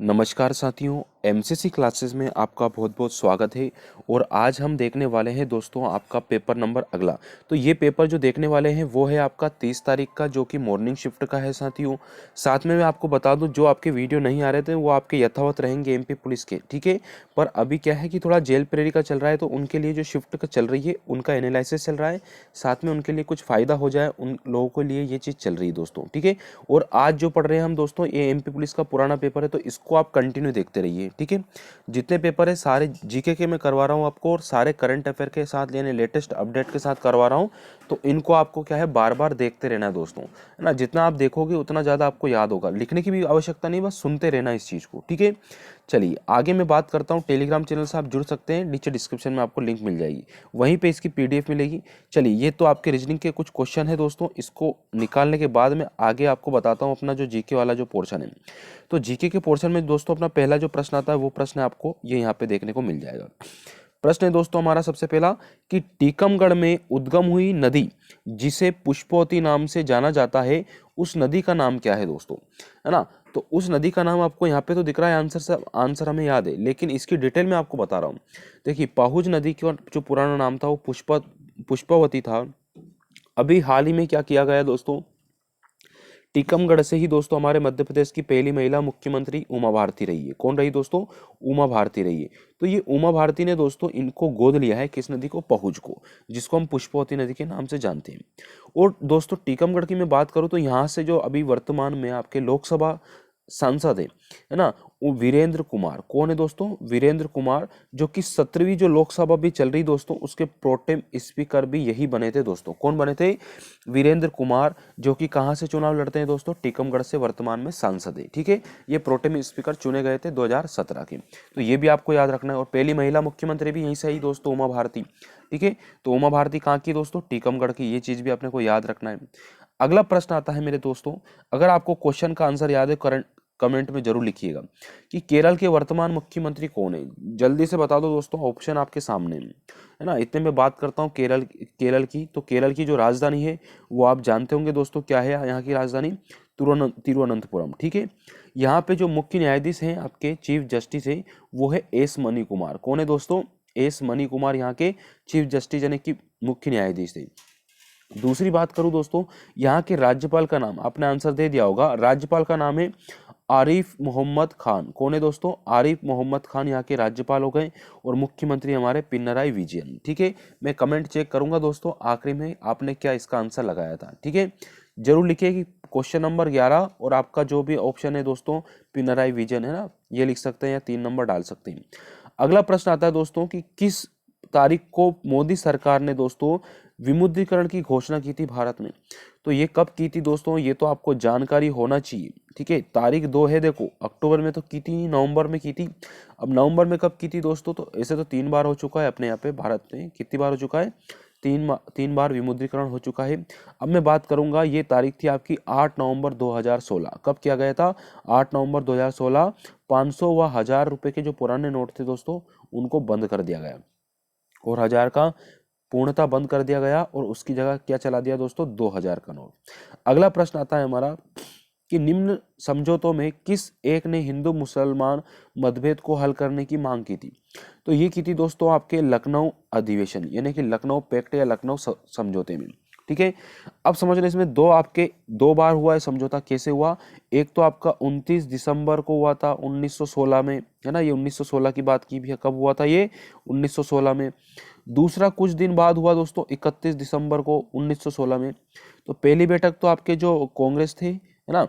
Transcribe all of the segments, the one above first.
नमस्कार साथियों, MCC classes में आपका बहुत बहुत स्वागत है। और आज हम देखने वाले हैं दोस्तों आपका पेपर नंबर अगला। तो ये पेपर जो देखने वाले हैं वो है आपका 30 तारीख का, जो कि मॉर्निंग शिफ्ट का है साथियों। साथ में मैं आपको बता दूं, जो आपके वीडियो नहीं आ रहे थे वो आपके यथावत रहेंगे एमपी पुलिस के, ठीक है। पर अभी क्या है कि थोड़ा जेल प्रेरी का चल रहा है, तो उनके लिए जो शिफ्ट का चल रही है उनका एनालिसिस चल रहा है। साथ में उनके लिए कुछ फ़ायदा हो जाए उन लोगों के लिए ये चीज़ चल रही है दोस्तों, ठीक है। और आज जो पढ़ रहे हैं हम दोस्तों, ये एमपी पुलिस का पुराना पेपर है, तो इसको आप कंटिन्यू देखते रहिए, ठीक है। जितने पेपर है सारे जीके के मैं करवा रहा हूँ आपको, और सारे करंट अफेयर के साथ यानी लेटेस्ट अपडेट के साथ करवा रहा हूँ। तो इनको आपको क्या है, बार बार देखते रहना है दोस्तों, है ना। जितना आप देखोगे उतना ज़्यादा आपको याद होगा, लिखने की भी आवश्यकता नहीं, बस सुनते रहना इस चीज़ को, ठीक है। चलिए आगे मैं बात करता हूँ। टेलीग्राम चैनल से आप जुड़ सकते हैं, नीचे डिस्क्रिप्शन में आपको लिंक मिल जाएगी, वहीं पे इसकी पीडीएफ मिलेगी। चलिए, ये तो आपके रीजनिंग के कुछ क्वेश्चन है दोस्तों, इसको निकालने के बाद में आगे आपको बताता हूँ अपना जो जीके वाला जो पोर्शन है। तो जीके के पोर्शन में दोस्तों अपना पहला जो प्रश्न आता है वो प्रश्न आपको ये यहाँ पे देखने को मिल जाएगा। प्रश्न है दोस्तों हमारा सबसे पहला कि टीकमगढ़ में उद्गम हुई नदी जिसे पुष्पवती नाम से जाना जाता है, उस नदी का नाम क्या है दोस्तों, है ना। तो उस नदी का नाम आपको यहाँ पे तो दिख रहा है, आंसर से आंसर हमें याद है, लेकिन इसकी डिटेल में आपको बता रहा हूँ। देखिए, पहुज नदी का जो पुराना नाम था वो पुष्पवती था। अभी हाल ही में क्या किया गया दोस्तों, टीकमगढ़ से ही दोस्तों हमारे मध्य प्रदेश की पहली महिला मुख्यमंत्री उमा भारती रही है। कौन रही दोस्तों, उमा भारती रही है। तो ये उमा भारती ने दोस्तों इनको गोद लिया है, किस नदी को, पहुज को, जिसको हम पुष्पवती नदी के नाम से जानते हैं। और दोस्तों टीकमगढ़ की मैं बात करूं तो यहाँ से जो अभी वर्तमान में आपके लोकसभा सांसद है ना, वो वीरेंद्र कुमार। कौन है दोस्तों, वीरेंद्र कुमार, जो कि 17वीं जो लोकसभा भी चल रही दोस्तों, उसके प्रोटेम स्पीकर भी यही बने थे दोस्तों। कौन बने थे, वीरेंद्र कुमार, जो कि कहाँ से चुनाव लड़ते हैं दोस्तों, टीकमगढ़ से वर्तमान में सांसद है, ठीक है। ये प्रोटेम स्पीकर चुने गए थे 2017 के, तो ये भी आपको याद रखना है। और पहली महिला मुख्यमंत्री भी यहीं से ही दोस्तों, उमा भारती, ठीक है। तो उमा भारती कहाँ की दोस्तों, टीकमगढ़ की, ये चीज भी अपने को याद रखना है। अगला प्रश्न आता है मेरे दोस्तों, अगर आपको क्वेश्चन का आंसर याद है करंट कमेंट में जरूर लिखिएगा कि केरल के वर्तमान मुख्यमंत्री कौन है। जल्दी से बता दो दोस्तों, ऑप्शन आपके सामने है ना। इतने में बात करता हूँ केरल की। तो केरल की जो राजधानी है वो आप जानते होंगे दोस्तों, क्या है यहाँ की राजधानी, तिरुवनंतपुरम, ठीक है। यहाँ पे जो मुख्य न्यायाधीश हैं आपके, चीफ जस्टिस है, वो है एस मनी कुमार। कौन है दोस्तों, एस मनी कुमार यहाँ के चीफ जस्टिस यानी कि मुख्य न्यायाधीश थे। दूसरी बात करूं दोस्तों, यहाँ के राज्यपाल का नाम आपने आंसर दे दिया होगा, राज्यपाल का नाम है आरिफ मोहम्मद खान। कौन है दोस्तों, आरिफ मोहम्मद खान यहाँ के राज्यपाल हो गए। और मुख्यमंत्री हमारे पिनराई विजयन, ठीक है। मैं कमेंट चेक करूंगा दोस्तों आखिरी में आपने क्या इसका आंसर लगाया था, ठीक है। जरूर लिखिए कि क्वेश्चन नंबर 11 और आपका जो भी ऑप्शन है दोस्तों पिनराई विजयन है ना, ये लिख सकते हैं या 3 नंबर डाल सकते हैं। अगला प्रश्न आता है दोस्तों कि किस तारीख को मोदी सरकार ने दोस्तों विमुद्रीकरण की घोषणा की थी भारत में। तो ये कब की थी दोस्तों, ये तो आपको जानकारी होना चाहिए, ठीक है। तारीख 2 है, देखो अक्टूबर में तो की थी, नवंबर में की थी। अब नवंबर में कब की थी दोस्तों, तो ऐसे तो 3 बार हो चुका है अपने यहाँ पे भारत में, कितनी बार हो चुका है, 3 बार विमुद्रीकरण हो चुका है। अब मैं बात करूंगा, ये तारीख थी आपकी 8 नवंबर 2016। कब किया गया था, 8 नवंबर 2016। 500 व 1000 रुपए के जो पुराने नोट थे दोस्तों, उनको बंद कर दिया गया और 1000 का पूर्णतः बंद कर दिया गया, और उसकी जगह क्या चला दिया दोस्तों, 2000 का नोट। अगला प्रश्न आता है हमारा कि निम्न समझौतों में किस एक ने हिंदू मुसलमान मतभेद को हल करने की मांग की थी। तो ये की थी दोस्तों आपके लखनऊ अधिवेशन यानी कि लखनऊ पैक्ट या लखनऊ समझौते में, ठीक है। अब समझ लें, इसमें दो बार हुआ है समझौता। कैसे हुआ, एक तो आपका 29 दिसंबर को हुआ था 1916 में, है ना, ये 1916 की बात की भी है। कब हुआ था ये, 1916 में। दूसरा कुछ दिन बाद हुआ दोस्तों 31 दिसंबर को 1916 में। तो पहली बैठक तो आपके जो कांग्रेस थे, है ना,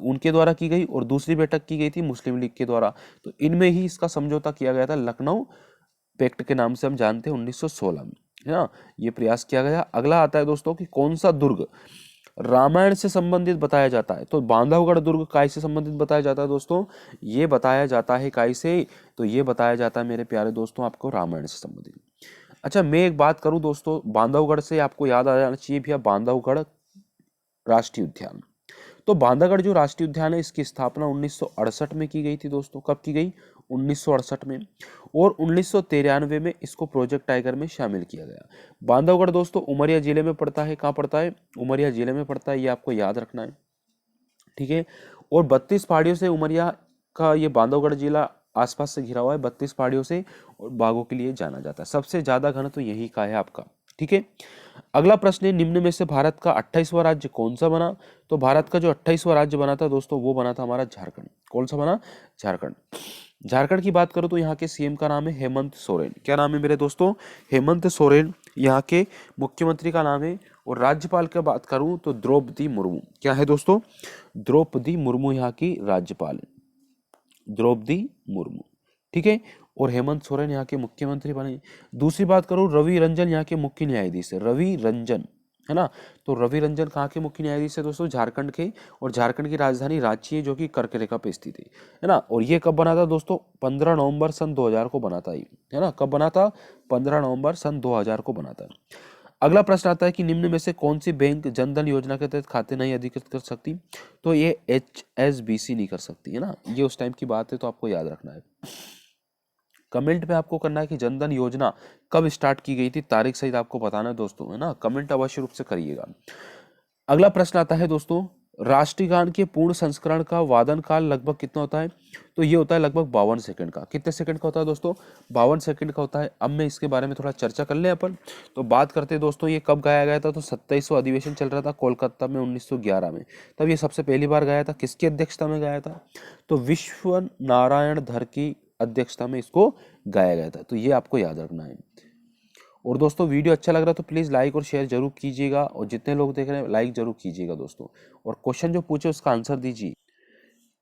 उनके द्वारा की गई, और दूसरी बैठक की गई थी मुस्लिम लीग के द्वारा। तो इनमें ही इसका समझौता किया गया था, लखनऊ पैक्ट के नाम से हम जानते हैं 1916 में, है ना। ये प्रयास किया गया। अगला आता है दोस्तों कि कौन सा दुर्ग रामायण से संबंधित बताया जाता है। तो बांधवगढ़ दुर्ग काय से संबंधित बताया जाता है दोस्तों, ये बताया जाता है काय से, तो ये बताया जाता है मेरे प्यारे दोस्तों आपको रामायण से संबंधित। अच्छा, मैं एक बात करूं दोस्तों, बांधवगढ़ से आपको याद आ जाना चाहिए भैया, बांधवगढ़ राष्ट्रीय उद्यान। तो बांधवगढ़ जो राष्ट्रीय उद्यान है, इसकी स्थापना 1968 में की गई थी दोस्तों। कब की गई, 1968 में। और 1993 में इसको प्रोजेक्ट टाइगर में शामिल किया गया। बांधवगढ़ दोस्तों उमरिया जिले में पड़ता है। कहाँ पड़ता है, उमरिया जिले में पड़ता है, ये आपको याद रखना है, ठीक है। और 32 पहाड़ियों से उमरिया का ये बांधवगढ़ जिला आसपास से घिरा हुआ है 32 पहाड़ियों से और बाघों के लिए जाना जाता है। सबसे ज्यादा घना तो यही का है आपका। ठीक है, अगला प्रश्न है, निम्न में से भारत का 28वां राज्य कौन सा बना? तो भारत का जो 28वां राज्य बना था दोस्तों, वो बना था हमारा झारखंड। कौन सा बना? झारखंड। झारखंड की बात करूं तो यहाँ के सीएम का नाम है हेमंत सोरेन। क्या नाम है मेरे दोस्तों? हेमंत सोरेन यहाँ के मुख्यमंत्री का नाम है। और राज्यपाल की बात करूं तो द्रौपदी मुर्मू। क्या है दोस्तों? द्रौपदी मुर्मू यहाँ की राज्यपाल है, द्रौपदी मुर्मू। ठीक है, और हेमंत सोरेन यहाँ के मुख्यमंत्री बने। दूसरी बात करूं, रवि रंजन यहाँ के मुख्य न्यायाधीश है, रवि रंजन, है ना। तो रवि रंजन कहाँ के मुख्य न्यायाधीश है दोस्तों? झारखंड के। और झारखंड की राजधानी रांची है, जो कि कर्क रेखा पे स्थित है ना। और ये कब बना था दोस्तों? 15 नवंबर सन 2000 को बना था ये, है ना। कब बना था? 15 नवंबर सन 2000 को बना था। अगला प्रश्न आता है कि निम्न में से कौन सी बैंक जनधन योजना के तहत खाते नहीं अधिकृत कर सकती? तो ये HSBC नहीं कर सकती, है ना। ये उस टाइम की बात है, तो आपको याद रखना है। कमेंट में आपको करना है कि जनधन योजना कब स्टार्ट की गई थी, तारीख सहित आपको बताना है दोस्तों, है ना। कमेंट अवश्य रूप से करिएगा। अगला प्रश्न आता है दोस्तों, राष्ट्रीय गान के पूर्ण संस्करण का वादन काल लगभग कितना होता है? तो ये होता है लगभग 52 सेकंड का। कितने सेकंड का होता है दोस्तों? 52 सेकंड का होता है। अब मैं इसके बारे में थोड़ा चर्चा कर लें अपन। तो बात करते हैं दोस्तों, ये कब गाया गया था? तो 27वां अधिवेशन चल रहा था कोलकाता में 1911 में। तब ये सबसे पहली बार गाया था। किसकी अध्यक्षता में गाया था? तो विश्व नारायण धर की अध्यक्षता में इसको गाया गया था। तो ये आपको याद रखना है। और दोस्तों, वीडियो अच्छा लग रहा है तो प्लीज़ लाइक और शेयर जरूर कीजिएगा, और जितने लोग देख रहे हैं लाइक जरूर कीजिएगा दोस्तों। और क्वेश्चन जो पूछे उसका आंसर दीजिए।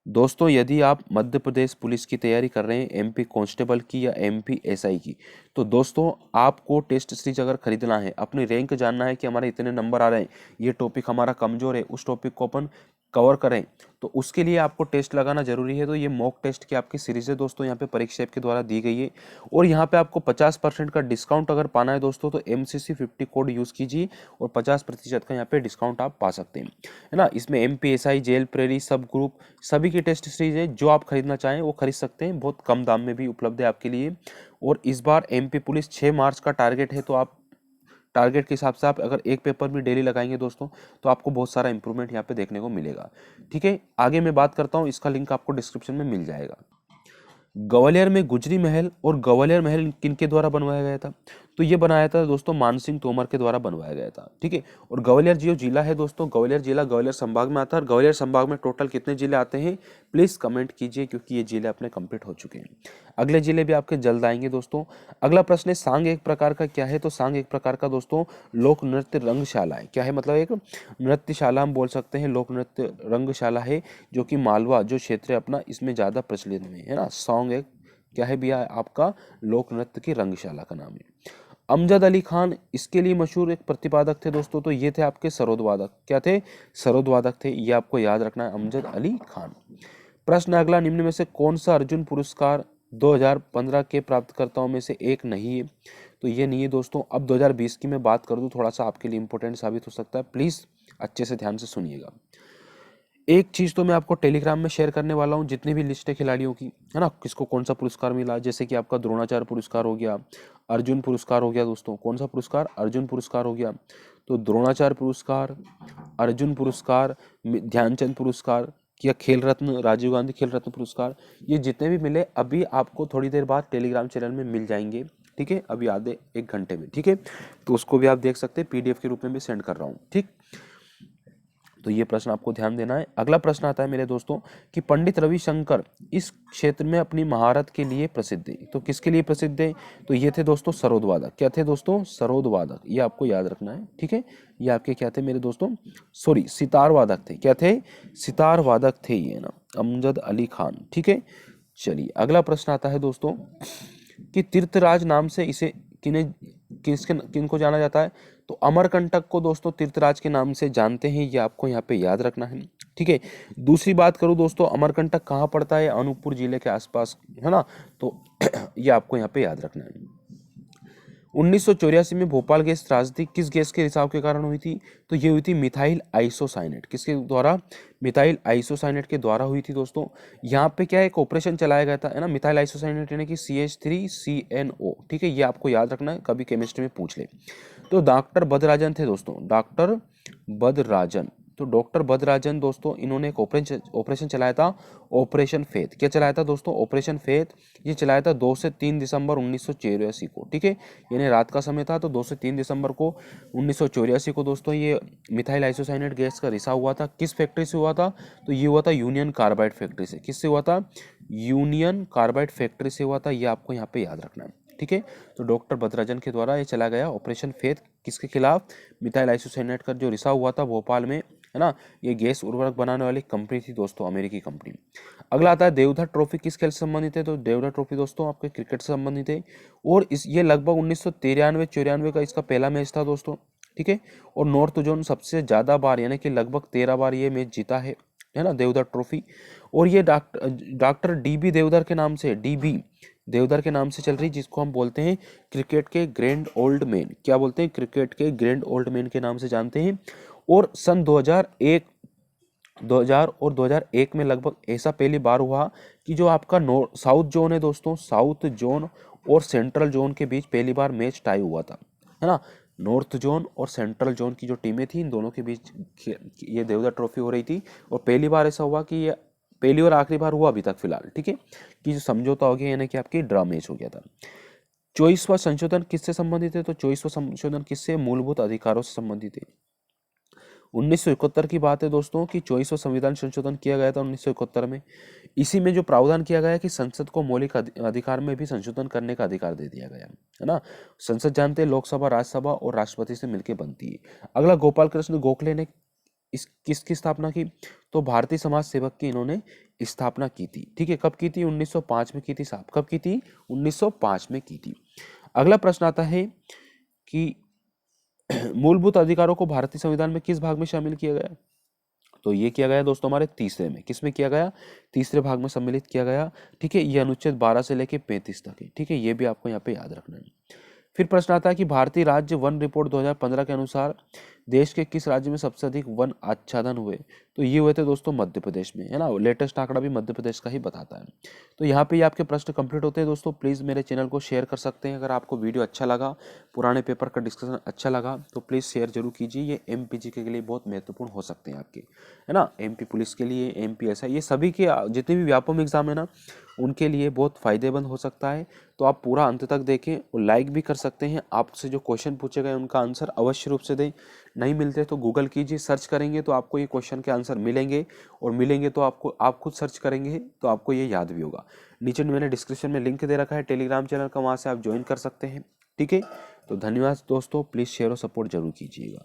दोस्तों, यदि आप मध्य प्रदेश पुलिस की तैयारी कर रहे हैं, MP कांस्टेबल की या MP SI की, तो दोस्तों आपको टेस्ट सीरीज अगर खरीदना है, अपनी रैंक जानना है कि हमारे इतने नंबर आ रहे हैं, ये टॉपिक हमारा कमजोर है, उस टॉपिक को अपन कवर करें, तो उसके लिए आपको टेस्ट लगाना जरूरी है। तो ये मॉक टेस्ट की आपकी सीरीज है दोस्तों, यहाँ पे परीक्षा ऐप के द्वारा दी गई है। और यहाँ पे आपको 50% का डिस्काउंट अगर पाना है दोस्तों, तो MCC50 कोड यूज कीजिए और 50% का यहाँ पे डिस्काउंट आप पा सकते हैं, है ना। इसमें MP SI, जेल प्रेरी, सब ग्रुप, सभी की टेस्ट सीरीज है। जो आप खरीदना चाहें वो खरीद सकते हैं, बहुत कम दाम में भी उपलब्ध है आपके लिए। और इस बार MP पुलिस 6 मार्च का टारगेट है, तो आप टारगेट के हिसाब से आप अगर एक पेपर भी डेली लगाएंगे दोस्तों, तो आपको बहुत सारा इंप्रूवमेंट यहाँ पे देखने को मिलेगा। ठीक है, आगे मैं बात करता हूँ, इसका लिंक आपको डिस्क्रिप्शन में मिल जाएगा। ग्वालियर में गुजरी महल, और ग्वालियर महल किनके द्वारा बनवाया गया था? तो ये बनाया था दोस्तों मान सिंह तोमर के द्वारा बनवाया गया था। ठीक है, और ग्वालियर जो जिला है दोस्तों, ग्वालियर जिला ग्वालियर संभाग में आता है। और ग्वालियर संभाग में टोटल कितने जिले आते हैं? प्लीज कमेंट कीजिए, क्योंकि ये जिले अपने कंप्लीट हो चुके हैं। अगले जिले भी आपके जल्द आएंगे दोस्तों। अगला प्रश्न है, सांग एक प्रकार का क्या है? तो सांग एक प्रकार का दोस्तों लोक नृत्य रंगशाला है। क्या है? मतलब एक नृत्यशाला हम बोल सकते हैं, लोक नृत्य रंगशाला है, जो कि मालवा जो क्षेत्र है अपना, इसमें ज्यादा प्रचलित में है ना। सॉन्ग एक क्या है भैया? आपका लोक नृत्य की रंगशाला का नाम है। अमजद अली खान इसके लिए मशहूर एक प्रतिपादक थे दोस्तों, तो ये थे आपके सरोद वादक। क्या थे? सरोद वादक थे, ये आपको याद रखना है, अमजद अली खान। प्रश्न अगला, निम्न में से कौन सा अर्जुन पुरस्कार 2015 के प्राप्तकर्ताओं में से एक नहीं है? तो ये नहीं है दोस्तों। अब 2020 की मैं बात कर दूं, थोड़ा सा आपके लिए इंपॉर्टेंट साबित हो सकता है, प्लीज अच्छे से ध्यान से सुनिएगा। एक चीज तो मैं आपको टेलीग्राम में शेयर करने वाला हूँ, जितनी भी लिस्ट है खिलाड़ियों की, है ना, किसको कौन सा पुरस्कार मिला। जैसे कि आपका द्रोणाचार्य पुरस्कार हो गया, अर्जुन पुरस्कार हो गया दोस्तों। कौन सा पुरस्कार? अर्जुन पुरस्कार हो गया। तो द्रोणाचार्य पुरस्कार, अर्जुन पुरस्कार, ध्यानचंद पुरस्कार, या खेल रत्न, राजीव गांधी खेल रत्न पुरस्कार, ये जितने भी मिले अभी आपको थोड़ी देर बाद टेलीग्राम चैनल में मिल जाएंगे। ठीक है, अभी आधे एक घंटे में। ठीक है, तो उसको भी आप देख सकते हैं, PDF के रूप में भी सेंड कर रहा हूँ। ठीक, तो ये प्रश्न आपको ध्यान देना है। अगला प्रश्न आता है मेरे दोस्तों कि पंडित रविशंकर इस क्षेत्र में अपनी महारत के लिए प्रसिद्ध है। तो किसके लिए प्रसिद्ध है? तो ये थे दोस्तों सरोद वादक। क्या थे दोस्तों? सरोद वादक, ये आपको याद रखना है। ठीक है, ये आपके क्या थे मेरे दोस्तों? सॉरी, सितार वादक थे। क्या थे? सितार वादक थे ये ना, अमजद अली खान। ठीक है, चलिए अगला प्रश्न आता है दोस्तों कि तीर्थराज नाम से इसे किन्हें किनको जाना जाता है? तो अमरकंटक को दोस्तों तीर्थराज के नाम से जानते हैं, ये आपको यहाँ पे याद रखना है। ठीक है, दूसरी बात करूँ दोस्तों, अमरकंटक कहाँ पड़ता है? अनूपपुर जिले के आसपास, है ना। तो ये आपको यहाँ पे याद रखना है। 1984 में भोपाल गैस त्रासदी किस गैस के रिसाव के कारण हुई थी? तो ये हुई थी मिथाइल आइसोसाइनेट। किसके द्वारा? मिथाइल आइसोसाइनेट के द्वारा हुई थी दोस्तों। यहाँ पे क्या एक ऑपरेशन चलाया गया था, है ना, मिथाइल आइसोसाइनेट यानी कि CH3CNO। ठीक है, ये आपको याद रखना है, कभी केमिस्ट्री में पूछ ले। तो डॉक्टर बदराजन थे दोस्तों, डॉक्टर बदराजन। तो डॉक्टर भद्राजन दोस्तों, इन्होंने एक ऑपरेशन चलाया था, ऑपरेशन फेथ। क्या चलाया था दोस्तों? Operation faith. ये चलाया था 2 से 3 दिसंबर 1984 को, ठीक है, यानी रात का समय था। तो 2 से 3 दिसंबर को 1984 को दोस्तों ये मिथाइल आइसोसाइनेट गैस का रिसाव हुआ था। किस फैक्ट्री से हुआ था? तो ये हुआ था यूनियन कार्बाइड फैक्ट्री से। किससे हुआ था? यूनियन कार्बाइड फैक्ट्री से हुआ था। ये आपको यहाँ पे याद रखना है, ठीक है। तो डॉक्टर भद्राजन के द्वारा ये चला गया ऑपरेशन फेथ। किसके खिलाफ? मिथाइल आइसोसाइनेट का जो रिसाव हुआ था भोपाल में, है ना। ये गैस उर्वरक बनाने वाली कंपनी थी दोस्तों, अमेरिकी कंपनी। अगला आता है देवधर ट्रॉफी। किस खेल से संबंधित है? तो देवधर ट्रॉफी दोस्तों आपके क्रिकेट से संबंधित है। और इस ये लगभग 1993-94 का इसका पहला मैच था दोस्तों, ठीक है। और नॉर्थ जोन सबसे ज्यादा बार यानी कि लगभग 13 बार ये मैच जीता है ना, देवधर ट्रॉफी। और ये डॉक्टर डीबी देवधर के नाम से, डीबी देवधर के नाम से चल रही, जिसको हम बोलते हैं क्रिकेट के ग्रैंड ओल्ड मैन। क्या बोलते हैं? क्रिकेट के ग्रैंड ओल्ड मैन के नाम से जानते हैं। और सन 2000 और 2001 में लगभग ऐसा पहली बार हुआ कि जो आपका साउथ जोन है दोस्तों, साउथ जोन और सेंट्रल जोन के बीच पहली बार मैच टाई हुआ था, है ना। नॉर्थ जोन और सेंट्रल जोन की जो टीमें थी, इन दोनों के बीच ये देवधर ट्रॉफी हो रही थी। और पहली बार ऐसा हुआ कि ये पहली और आखिरी बार हुआ अभी तक फिलहाल, ठीक है, कि जो समझौता हो गया यानी कि आपकी ड्रा मैच हो गया था। 24वां संशोधन किससे संबंधित है? तो 24वां संशोधन किससे? मूलभूत अधिकारों से संबंधित है। 1971 की बात है दोस्तों कि 24वां संविधान संशोधन किया गया था 1971 में। इसी में जो प्रावधान किया गया है कि संसद को मौलिक अधिकार में भी संशोधन करने का अधिकार दे दिया गया है ना। संसद जानते हैं लोकसभा, राज्यसभा और राष्ट्रपति से मिलकर बनती है। अगला, गोपाल कृष्ण गोखले ने किसकी स्थापना की? तो भारतीय समाज सेवक की इन्होंने स्थापना की थी, ठीक है। कब की थी? 1905 में की थी साहब। कब की थी? 1905 में की थी। अगला प्रश्न आता है कि मूलभूत अधिकारों को भारतीय संविधान में किस भाग में शामिल किया गया? तो ये किया गया दोस्तों हमारे तीसरे में। किस में किया गया? तीसरे भाग में सम्मिलित किया गया, ठीक है। ये अनुच्छेद 12 से लेके 35 तक है, ठीक है। ये भी आपको यहाँ पे याद रखना है। फिर प्रश्न आता है कि भारतीय राज्य वन रिपोर्ट 2015 के अनुसार देश के किस राज्य में सबसे अधिक वन आच्छादन हुए? तो ये हुए थे दोस्तों मध्य प्रदेश में, है ना। लेटेस्ट आंकड़ा भी मध्य प्रदेश का ही बताता है। तो यहाँ पे आपके प्रश्न कंप्लीट होते हैं दोस्तों। प्लीज़ मेरे चैनल को शेयर कर सकते हैं। अगर आपको वीडियो अच्छा लगा, पुराने पेपर का डिस्कशन अच्छा लगा, तो प्लीज़ शेयर जरूर कीजिए। ये एमपी के लिए बहुत महत्वपूर्ण हो सकते हैं आपके, है ना। एमपी पुलिस के लिए, एमपी एसआई, ये सभी के जितने भी व्यापम एग्जाम है ना, उनके लिए बहुत फायदेमंद हो सकता है। तो आप पूरा अंत तक देखें और लाइक भी कर सकते हैं। आपसे जो क्वेश्चन पूछे गए उनका आंसर अवश्य रूप से दें। नहीं मिलते तो गूगल कीजिए, सर्च करेंगे तो आपको ये क्वेश्चन के आंसर मिलेंगे। और मिलेंगे तो आपको, आप खुद सर्च करेंगे तो आपको ये याद भी होगा। नीचे मैंने डिस्क्रिप्शन में लिंक दे रखा है टेलीग्राम चैनल का, वहाँ से आप ज्वाइन कर सकते हैं, ठीक है। तो धन्यवाद दोस्तों, प्लीज़ शेयर और सपोर्ट जरूर कीजिएगा।